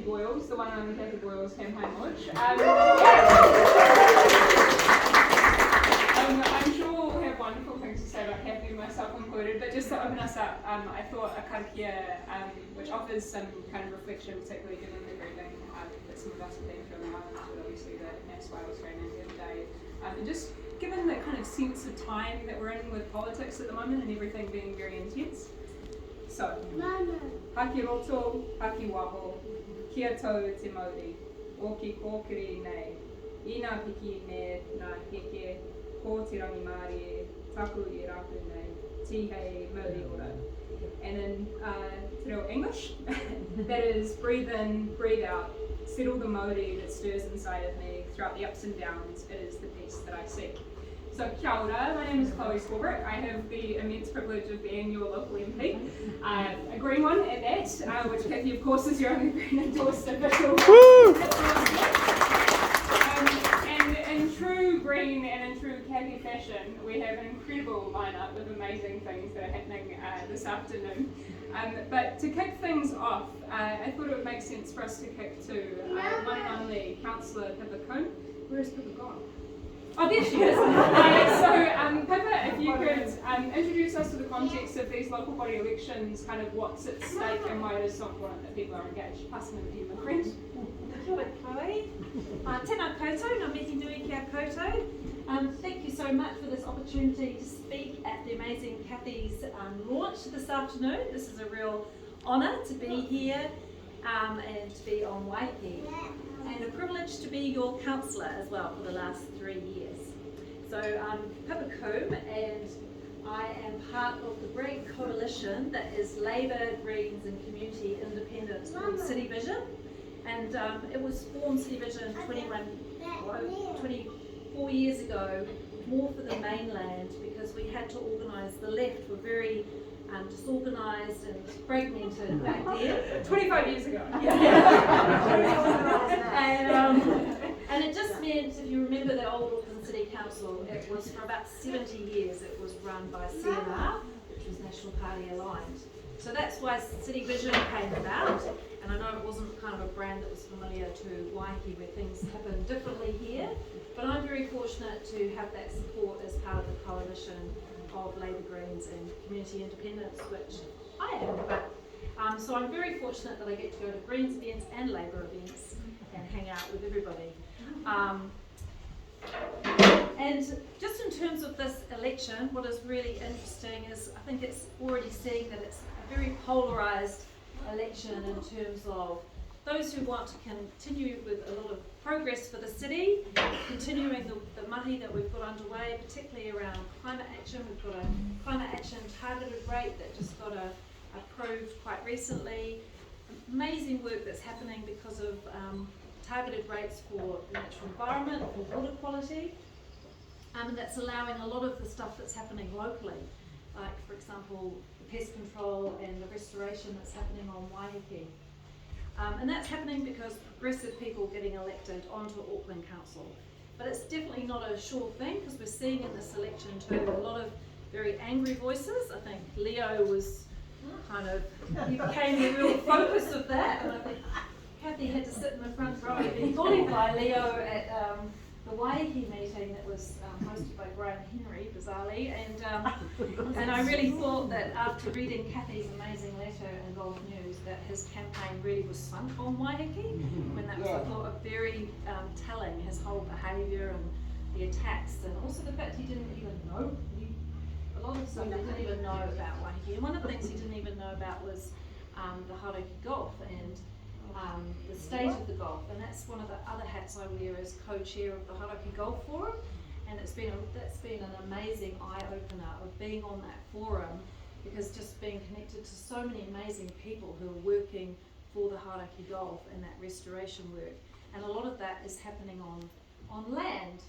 Voyles, the one and only Kathy Voyles, Campaign Lodge. I'm sure we'll have wonderful things to say about Kathy, myself included, but just to open us up, I thought a karakia, which offers some kind of reflection, particularly given the grieving that some of us have been through in the islands, but obviously the mass Waiheke training the other day, and just given the kind of sense of time that we're in with politics at the moment and everything being very intense. So, haki roto, haki waho, kia tau te mauri, o ki kōkiri nei, ina piki me nā heke, ko te rangi Māori e, taku I rapu nei, tihei mauri ora. And in te reo English, that is breathe in, breathe out, settle the Māori that stirs inside of me throughout the ups and downs, it is the peace that I seek. So kia ora, my name is Chlöe Zwarbrick. I have the immense privilege of being your local MP, a green one at that, which Kathy of course is your only green endorsed official. And in true green and in true Kathy fashion, we have an incredible lineup of amazing things that are happening this afternoon. But to kick things off, I thought it would make sense for us to kick to one and only Councillor Pippa Coom. Where is Pippa gone? Oh, there she is. So, Pippa, if you could introduce us to the context of these local body elections, kind of what's at stake and why it is so important that people are engaged. Passing over to you, my friend. Kia ora, Chloe. Tēnā koutou, ngā mihi nui kia koutou. Thank you so much for this opportunity to speak at the amazing Kathy's launch this afternoon. This is a real honour to be here and to be on Waiheke. And a privilege to be your councillor as well for the last 3 years. So I'm Pippa Coom and I am part of the great coalition that is Labour, Greens and Community Independence called City Vision. And it was formed City Vision 24 years ago, more for the mainland because we had to organise, the left were very disorganised and fragmented back then. 25 years ago. And it just meant, if you remember the old Auckland City Council, it was for about 70 years it was run by CNR, which was National Party aligned. So that's why City Vision came about, and I know it wasn't kind of a brand that was familiar to Waiheke where things happen differently here, but I'm very fortunate to have that support as part of the coalition of Labour, Greens and Community Independence, which I am. But, so I'm very fortunate that I get to go to Greens events and Labour events and hang out with everybody. And just in terms of this election, what is really interesting is I think it's already seeing that it's a very polarised election in terms of those who want to continue with a lot of progress for the city, continuing the mahi that we've got underway, particularly around climate action. We've got a climate action targeted rate that just got approved quite recently. Amazing work that's happening because of targeted rates for the natural environment, for water quality, and that's allowing a lot of the stuff that's happening locally, like for example the pest control and the restoration that's happening on Waiheke. And that's happening because progressive people getting elected onto Auckland Council. But it's definitely not a sure thing because we're seeing in this election too a lot of very angry voices. I think Leo was kind of, he became the real focus of that, and I think Kathy had to sit in the front row and be bullied by Leo at the Waiheke meeting that was hosted by Graham Henry, bizarrely, and I really thought that after reading Kathy's amazing letter in Gulf News that his campaign really was sunk on Waiheke, when that was I thought very telling, his whole behaviour and the attacks, and also the fact he didn't even know, a lot of stuff he didn't even know about Waiheke, and one of the things he didn't even know about was the Hauraki Gulf and the state of the Gulf, and that's one of the other hats I wear as co-chair of the Hauraki Gulf Forum, and that's been an amazing eye-opener of being on that forum, because just being connected to so many amazing people who are working for the Hauraki Gulf and that restoration work, and a lot of that is happening on land.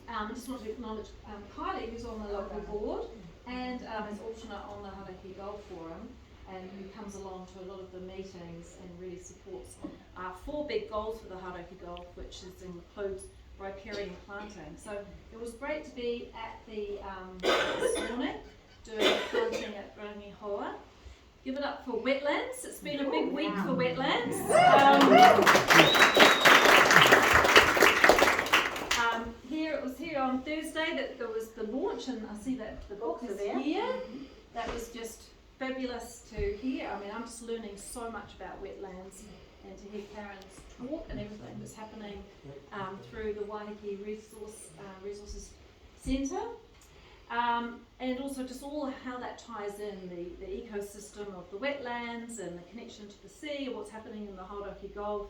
I just want to acknowledge Kylie, who's on the local board and is alternate on the Hauraki Gulf Forum, and who comes along to a lot of the meetings and really supports our 4 big goals for the Hauraki Gulf, which includes riparian planting. So it was great to be at the this morning doing planting at Rangihoa, give it up for wetlands. It's been a big week for wetlands. It was here on Thursday that there was the launch, and I see that the book is here. That was just fabulous to hear. I mean, I'm just learning so much about wetlands, and to hear Karen's talk and everything that's happening through the Waiheke Resources Centre. And also just all how that ties in the ecosystem of the wetlands and the connection to the sea, and what's happening in the Hauraki Gulf,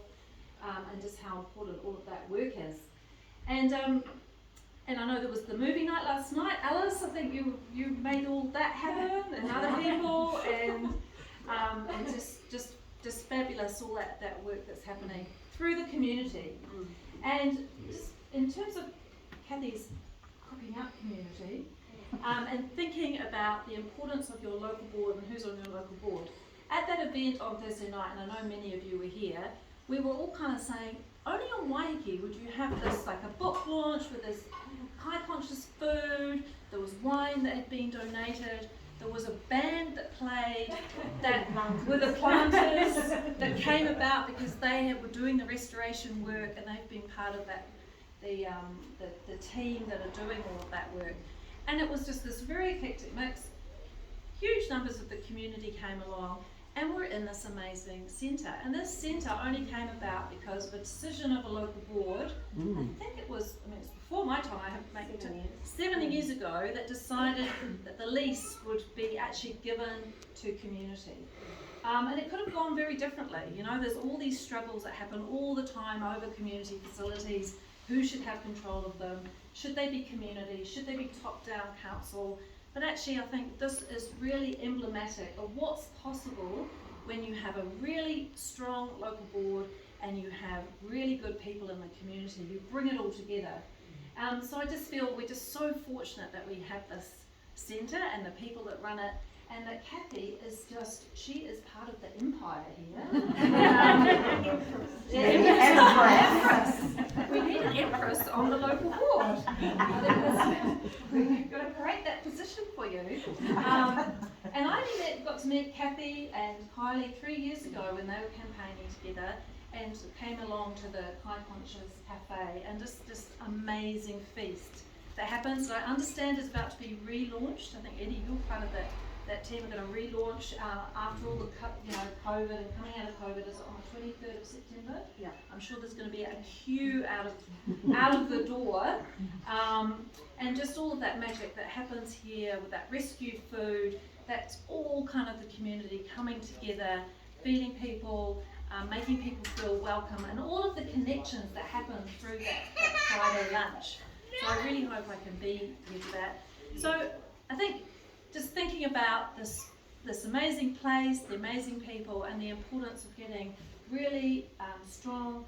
and just how important all of that work is. And I know there was the movie night last night. Alice, I think you made all that happen, and other people, and just fabulous, all that work that's happening through the community. And just in terms of Kathy's cooking up community, and thinking about the importance of your local board and who's on your local board. At that event on Thursday night, and I know many of you were here, we were all kind of saying, only on Waiheke would you have this, like a book launch with this high conscious food, there was wine that had been donated, there was a band that played, that were the planters that came about because they were doing the restoration work, and they've been part of that, the team that are doing all of that work. And it was just this very eclectic mix. Huge numbers of the community came along, and we're in this amazing centre. And this centre only came about because of a decision of a local board. I think it was, I mean, it's before my time, I have to make it 7 years ago, that decided that the lease would be actually given to community. And it could have gone very differently. You know, there's all these struggles that happen all the time over community facilities. Who should have control of them? Should they be community? Should they be top-down council? But actually, I think this is really emblematic of what's possible when you have a really strong local board and you have really good people in the community. You bring it all together. So I just feel we're just so fortunate that we have this centre and the people that run it, and that Kathy is just, she is part of the empire here. Empress. We need an empress on the local board. We've got to create that position for you. And I got to meet Kathy and Kylie 3 years ago when they were campaigning together, and came along to the High Conscious Cafe, and just this amazing feast that happens. I understand is about to be relaunched. I think Eddie, you're part of that team are going to relaunch after all the COVID, and coming out of COVID is on the 23rd of September. Yeah, I'm sure there's going to be a queue out of the door, and just all of that magic that happens here with that rescue food. That's all kind of the community coming together, feeding people, making people feel welcome, and all of the connections that happen through that Friday lunch. So I really hope I can be here for that. So I think, just thinking about this amazing place, the amazing people, and the importance of getting really strong,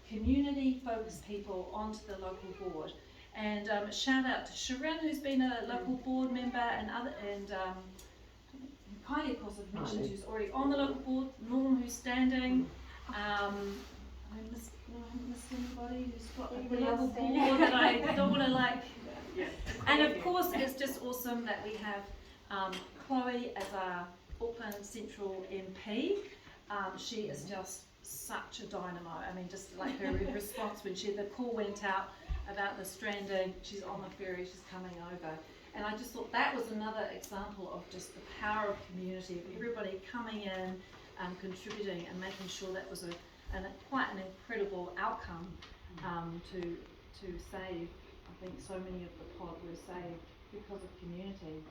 community-focused people onto the local board. And shout out to Sharon, who's been a local board member, and Kylie, of course, I've mentioned, who's already on the local board. Norm, who's standing. I haven't missed anybody who's got the local board that I don't want to like. And of course, it's just awesome that we have Chlöe as our Auckland Central MP. She is just such a dynamo. I mean, just like her response when the call went out about the stranding, she's on the ferry, she's coming over. And I just thought that was another example of just the power of community, of everybody coming in, contributing, and making sure that was quite an incredible outcome to save. I think so many of the pod were saved because of community.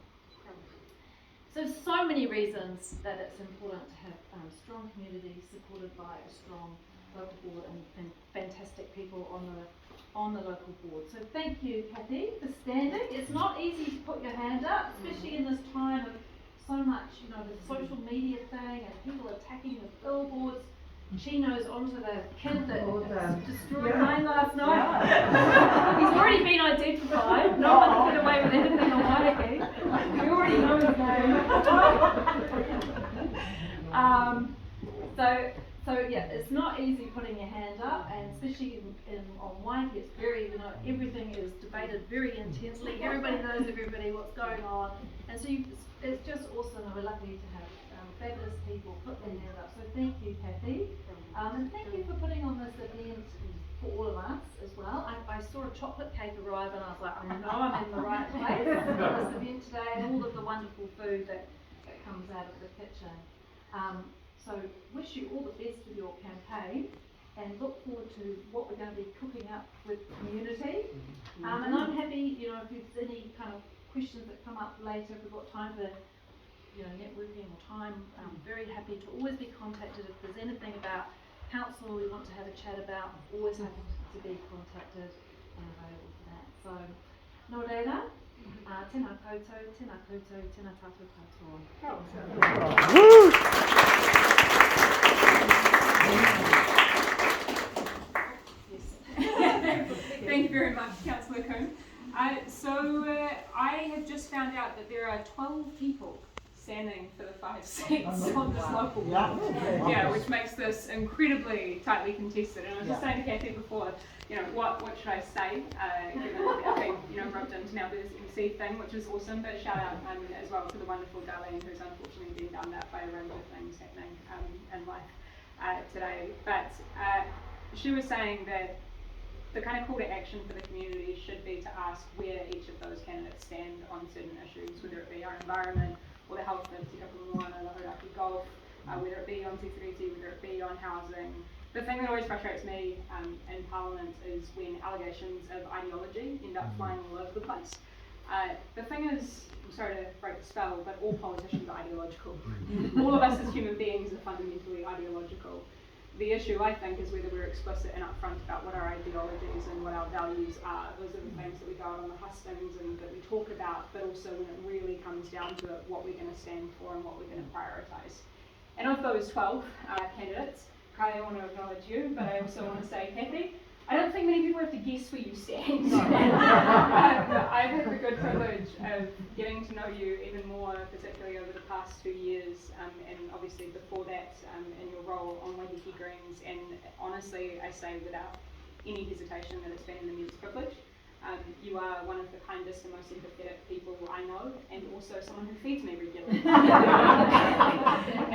So many reasons that it's important to have strong community supported by a strong local board and fantastic people on the local board. So thank you, Kathy, for standing. It's not easy to put your hand up, especially in this time of so much, the social media thing and people attacking the billboards. Chino's onto the kid that destroyed mine last night. Yeah. He's already been identified. No one can get away with anything on Waiheke. We already know his name. So yeah, it's not easy putting your hand up, and especially on Waiheke, it's very, everything is debated very intensely. Everybody knows everybody, what's going on, and so it's just awesome, and we're lucky to have fabulous people put their hand up. So thank you, Kathy. And thank you for putting on this event for all of us as well. I saw a chocolate cake arrive and I was like, I know I'm in the right place for this event today, and all of the wonderful food that comes out of the kitchen. So wish you all the best with your campaign, and look forward to what we're going to be cooking up with the community. And I'm happy, if there's any kind of questions that come up later, if we've got time for networking or time, I'm very happy to always be contacted if there's anything about council we want to have a chat about. Always happy to be contacted and available for that. So, nō reira, tēnā koutou, tēnā tātou katoa. Thank you very much, Councillor Coom. So I have just found out that there are 12 people standing for the 5 seats on this local board. Yeah, which makes this incredibly tightly contested. And I was just saying to Kathy before, what should I say, given that I've been roped into now this MC thing, which is awesome. But shout out as well to the wonderful Darlene, who's unfortunately been done that by a range of things happening in life today. But she was saying that the kind of call to action for the community should be to ask where each of those candidates stand on certain issues, whether it be our environment or the health of Te Kapumoana, the golf, whether it be on Te Tiriti, whether it be on housing. The thing that always frustrates me in Parliament is when allegations of ideology end up flying all over the place. The thing is, I'm sorry to break the spell, but all politicians are ideological. All of us as human beings are fundamentally ideological. The issue, I think, is whether we're explicit and upfront about what our ideologies and what our values are. Those are the things that we go out on the hustings and that we talk about, but also when it really comes down to it, what we're going to stand for and what we're going to prioritise. And of those 12 candidates, Kai, I want to acknowledge you, but I also want to say, Kathy, I don't think many people have to guess where you stand. I've had the good privilege of getting to know you even more, particularly over the past 2 years, and obviously before that in your role on Waiheke Greens. And honestly, I say without any hesitation that it's been an immense privilege. You are one of the kindest and most empathetic people I know, and also someone who feeds me regularly. And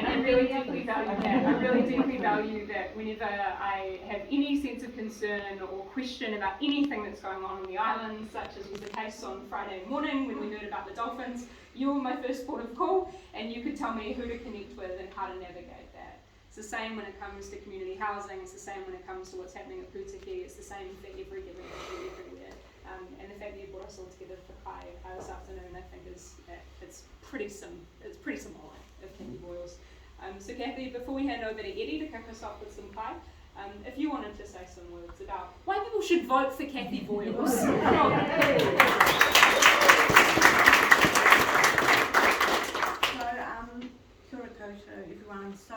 I really deeply value that. I really deeply value that whenever I have any sense of concern or question about anything that's going on the island, such as was the case on Friday morning when we heard about the dolphins, you were my first port of call, and you could tell me who to connect with and how to navigate that. It's the same when it comes to community housing, it's the same when it comes to what's happening at Pūtiki, it's the same for every given issue everywhere. And the fact that you brought us all together for Kai this afternoon, I think it's pretty symbolic of Kathy Voyles. So Kathy, before we hand over to Eddie to kick us off with some Kai, if you wanted to say some words about why people should vote for Kathy Voyles. So, kia ora koutou everyone. I'm so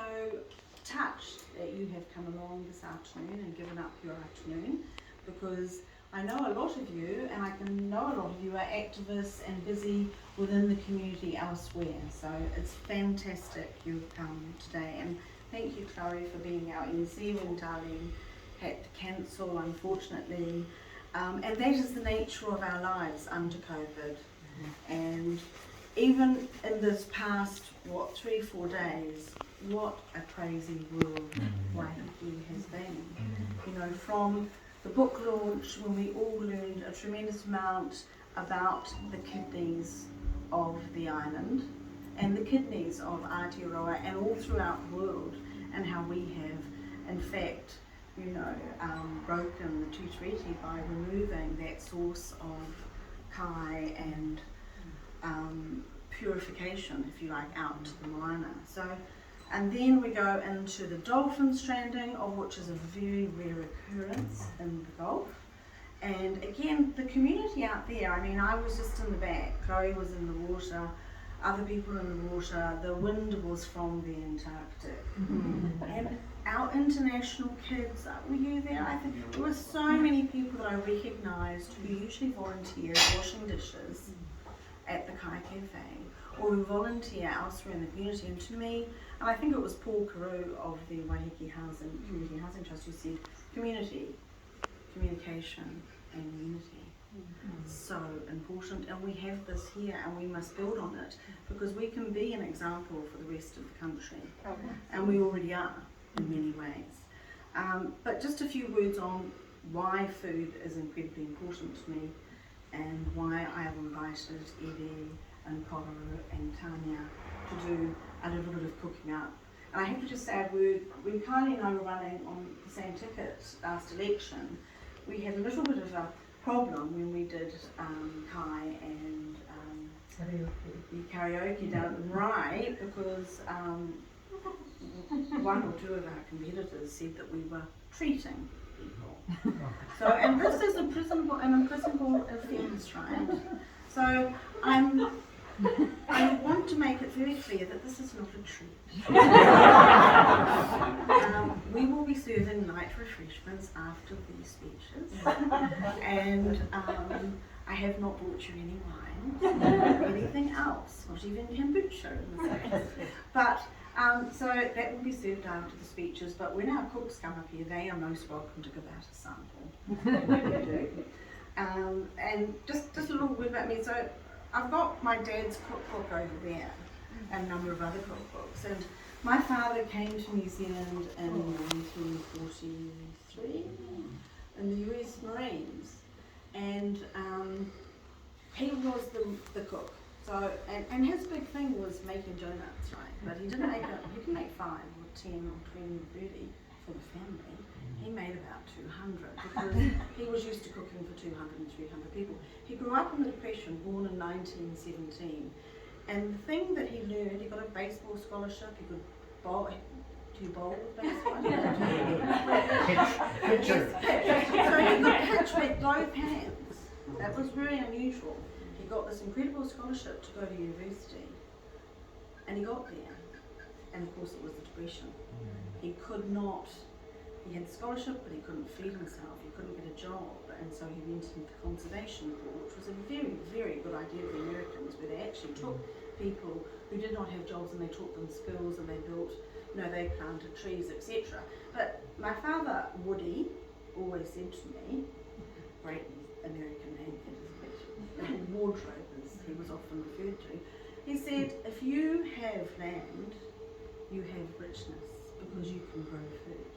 touched that you have come along this afternoon and given up your afternoon, because I know a lot of you, and I can know a lot of you are activists and busy within the community elsewhere. So it's fantastic you've come today, and thank you, Chlöe, for being our MC when Darlene had to cancel, unfortunately. And that is the nature of our lives under COVID. And even in this past, 3-4 days, what a crazy world Waiheke has been. From the book launch, when we all learned a tremendous amount about the kidneys of the island and the kidneys of Aotearoa and all throughout the world, and how we have, in fact, broken the Tiriti by removing that source of kai and purification, if you like, out to the moana. And then we go into the dolphin stranding, of which is a very rare occurrence in the Gulf. And again, the community out there, I was just in the back, Chlöe was in the water, other people in the water, the wind was from the Antarctic. And our international kids, were you there? I think there were so many people that I recognised who usually volunteer washing dishes at the Kai Cafe, or who volunteer elsewhere in the community. And to me, and I think it was Paul Carew of the Waiheke Community Housing Trust who said, community, communication and unity. so important, and we have this here and we must build on it because we can be an example for the rest of the country, and we already are in many ways. But just a few words on why food is incredibly important to me and why I have invited Eddie and Chlöe and Tanya to do a little bit of cooking up. And I have to just say a word, when Kylie and I were running on the same ticket last election, we had a little bit of a problem when we did Kai and the karaoke down at Rye, because one or two of our competitors said that we were treating people. So, and this is a principle offence, right? So I want to make it very clear that this is not a treat. We will be serving light refreshments after these speeches, and I have not brought you any wine or anything else, not even kombucha in this case. But so that will be served after the speeches, but when our cooks come up here, they are most welcome to give out a sample. They do. And just a little word about me. So I've got my dad's cookbook over there and a number of other cookbooks. And my father came to New Zealand in 1943 in the US Marines, and he was the cook. So and his big thing was making donuts, right? But he didn't make 5 or 10 or 20 or 30 for the family. He made about 200 because he was used to cooking for 200 and 300 people. He grew up in the Depression, born in 1917. And the thing that he learned, he got a baseball scholarship, he could bowl. Do you bowl with baseball? Pitcher. So he could pitch with both hands. That was very unusual. He got this incredible scholarship to go to university. And he got there. And of course it was the Depression. He could not. He had a scholarship, but he couldn't feed himself. He couldn't get a job, and so he went into the conservation corps, which was a very, very good idea of the Americans, where they actually took people who did not have jobs and they taught them skills and they built, they planted trees, etc. But my father, Woody, always said to me, great American name, wardrobe, as he was often referred to, he said, if you have land, you have richness because you can grow food.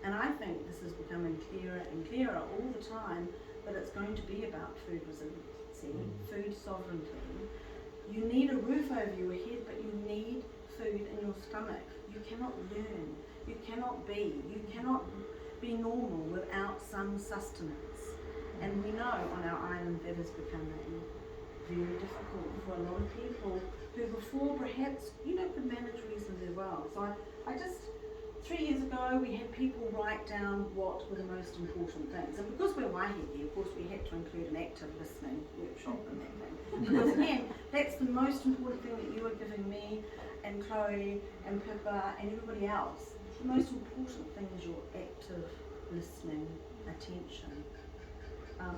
And I think this is becoming clearer and clearer all the time that it's going to be about food resiliency, food sovereignty. You need a roof over your head, but you need food in your stomach. You cannot learn, you cannot be normal without some sustenance. And we know on our island that is becoming very difficult for a lot of people who before perhaps, could manage reasonably well. So I just 3 years ago, we had people write down what were the most important things. And because we're Waiheke, of course, we had to include an active listening workshop in that thing. Because again, that's the most important thing that you are giving me and Chlöe and Pippa and everybody else. The most important thing is your active listening attention.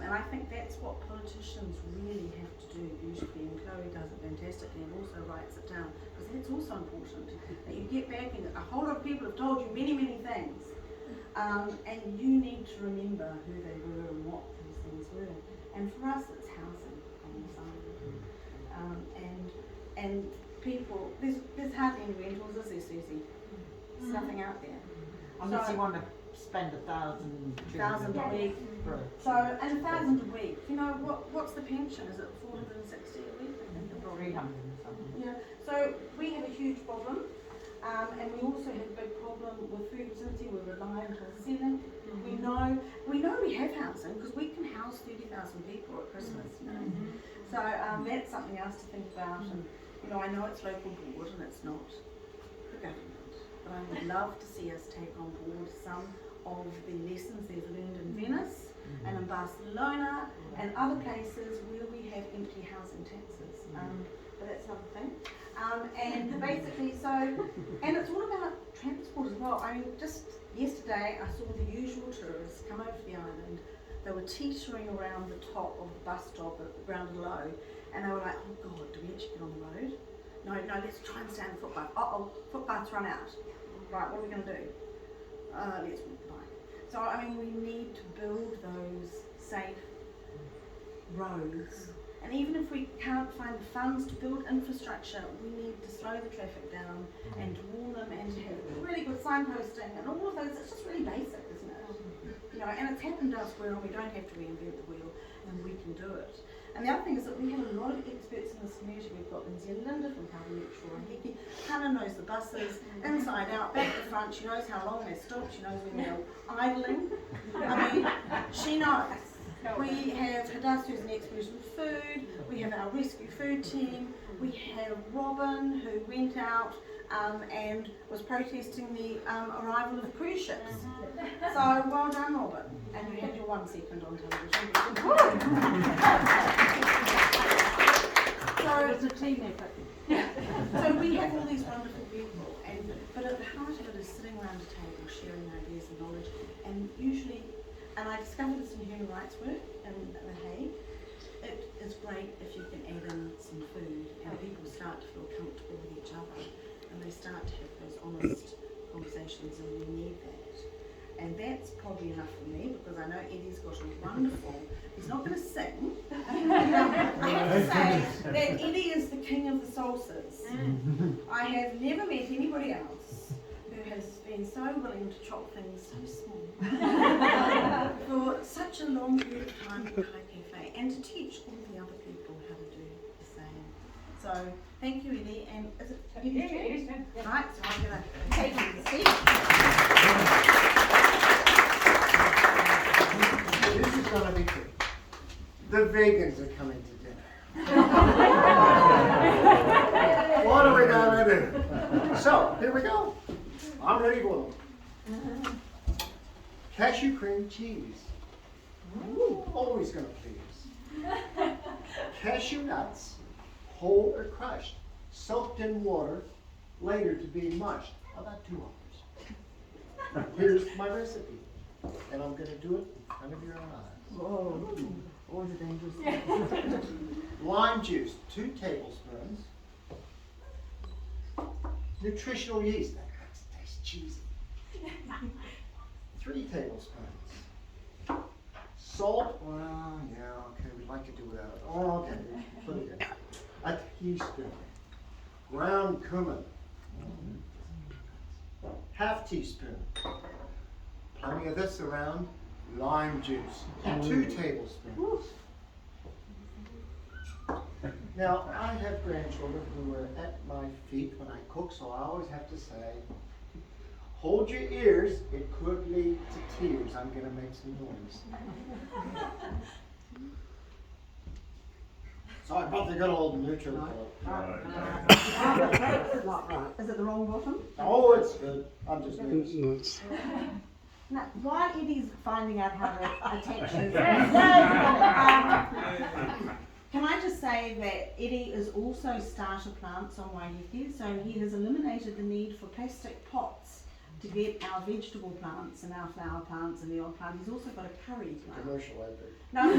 And I think that's what politicians really have to do beautifully, and Chlöe does it fantastically and also writes it down, because that's also important, that you get back and a whole lot of people have told you many, many things, and you need to remember who they were and what those things were. And for us it's housing on this island. And people, there's hardly any rentals, is there, Susie? There's nothing out there. Unless you want to spend 1,000 a week. So, and 1,000 a week. What's the pension? Is it 460 a week? I think. 300 or something. Yeah. So we have a huge problem, and we also have a big problem with food resiliency. We're reliant on selling. We know we have housing because we can house 30,000 people at Christmas. So that's something else to think about. And I know it's local board and it's not the government, but I would love to see us take on board some of the lessons they've learned in Venice and in Barcelona and other places where we have empty housing taxes. But that's another thing. And basically, and it's all about transport as well. I mean, just yesterday I saw the usual tourists come over to the island. They were teetering around the top of the bus stop at Chlöe, and they were like, oh God, do we actually get on the road? No, let's try and stay on the footpath. Footpath's run out. Right, what are we going to do? Let's walk the bike. So, I mean, we need to build those safe roads. And even if we can't find the funds to build infrastructure, we need to slow the traffic down and to warn them and to have really good signposting and all of those. It's just really basic, isn't it? You know, and it's happened elsewhere and we don't have to reinvent the wheel and we can do it. And the other thing is that we have a lot of experts in this community. We've got Lindsay and Linda from Waiheke. Hannah knows the buses inside out, back to front. She knows how long they stop. She knows when they're idling. I mean, she knows. We have Hadass, who's an expert in food. We have our rescue food team. We have Robin, who went out and was protesting the arrival of cruise ships. So well done, Robin. And you had your 1 second on television. So It's a team effort. So we have all these wonderful people, but at the heart of it is sitting around a table, sharing ideas and knowledge, and usually, and I discovered this in human rights work in The Hague, it is great if you can add in some food and people start to feel comfortable with each other and they start to have those honest conversations, and we need that. And that's probably enough for me, because I know Eddie's got a wonderful, he's not going to sing. I have to say that Eddie is the king of the salsas. I have never met anybody else who has been so willing to chop things so small for such a long period of time at the Kai Cafe, and to teach all the other people how to do the same. So thank you, Eddie. And is it Eddie's turn? Right, so I'm going to take you to seat. This is going to be good. The vegans are coming to dinner. What are we going to do? So, here we go. I'm ready for them. Cashew cream cheese. Ooh, always going to please. Cashew nuts, whole or crushed, soaked in water, later to be mushed. How about 2 hours? Here's my recipe. And I'm going to do it in front of your eyes. Whoa, always a dangerous thing. Lime juice, 2 tablespoons. Nutritional yeast, that tastes cheesy. 3 tablespoons. Salt, well, yeah, okay, we'd like to do without it. Oh, okay, put it in. A teaspoon. Ground cumin. Half teaspoon. Plenty of this around. Lime juice, 2 tablespoons. Now, I have grandchildren who are at my feet when I cook, so I always have to say, hold your ears, it could lead to tears. I'm going to make some noise. So I brought the good old neutral color. That's not right. Is it the wrong bottom? Oh, it's good. I'm just nervous. Now, while Eddie's finding out how to attach his can I just say that Eddie is also starter plants on Waiheke, so he has eliminated the need for plastic pots to get our vegetable plants and our flower plants and the odd plant. He's also got a curry plant. Commercial effort. No,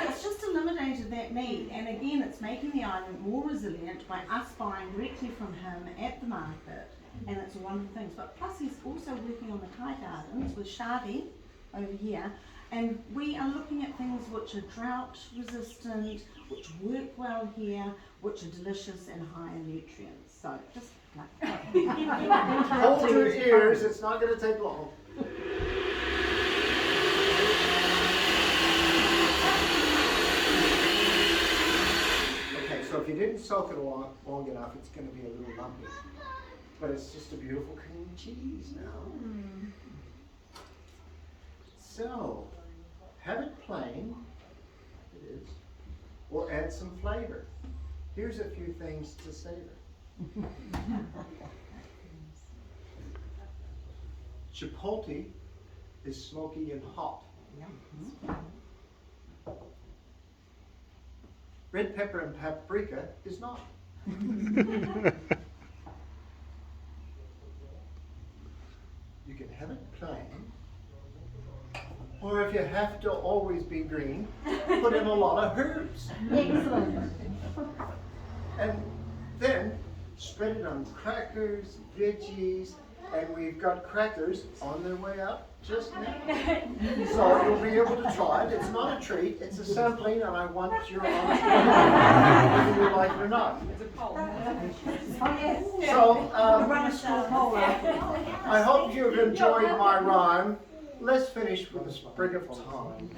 it's just eliminated that need, and again, it's making the island more resilient by us buying directly from him at the market, and it's a wonderful thing. But plus, he's also working on the Kai Gardens with Shadi over here, and we are looking at things which are drought resistant, which work well here, which are delicious and high in nutrients. So just like Hold your ears, it's not going to take long. Okay, so if you didn't soak it long enough, it's going to be a little lumpy. But it's just a beautiful cream cheese now. So, have it plain, it is, or add some flavor. Here's a few things to savor. Chipotle is smoky and hot. Red pepper and paprika is not. You can have it plain, or if you have to always be green, put in a lot of herbs. excellent. And then spread it on crackers, veggies, and we've got crackers on their way up just now. So you'll be able to try it. It's not a treat, it's a sampling, and I want your honest opinion, whether you like it or not. It's a poll. So, Run a school poll up. I hope you've enjoyed my rhyme. Let's finish with a sprig of thyme.